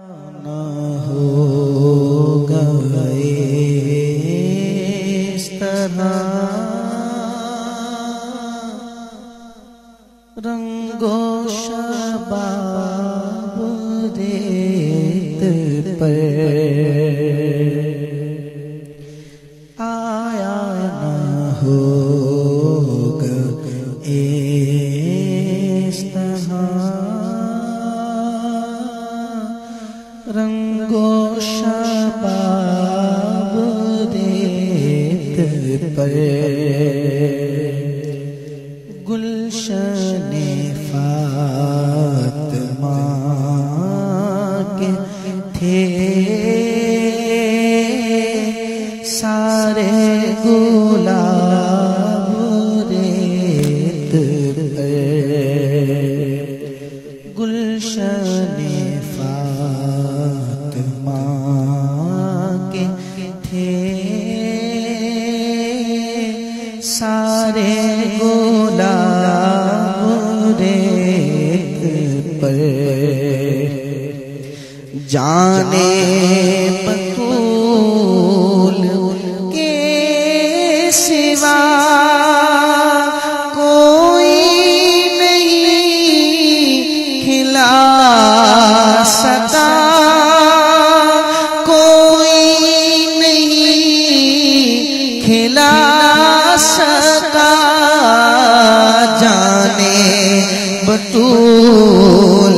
نہ ہوگا اس طرح رنگ و شباب ریت پر آیا نہ ہوگا اس طرح رنگ و شباب ریت پر گلشن فاطمہ کے تھے سارے گلاب ریت پر گلشن فاطمہ کے تھے سارے گلاب ریت پر جانے بطول کے سوا کوئی نہیں کھلا سکا کوئی نہیں کھلا سکا جانے بطول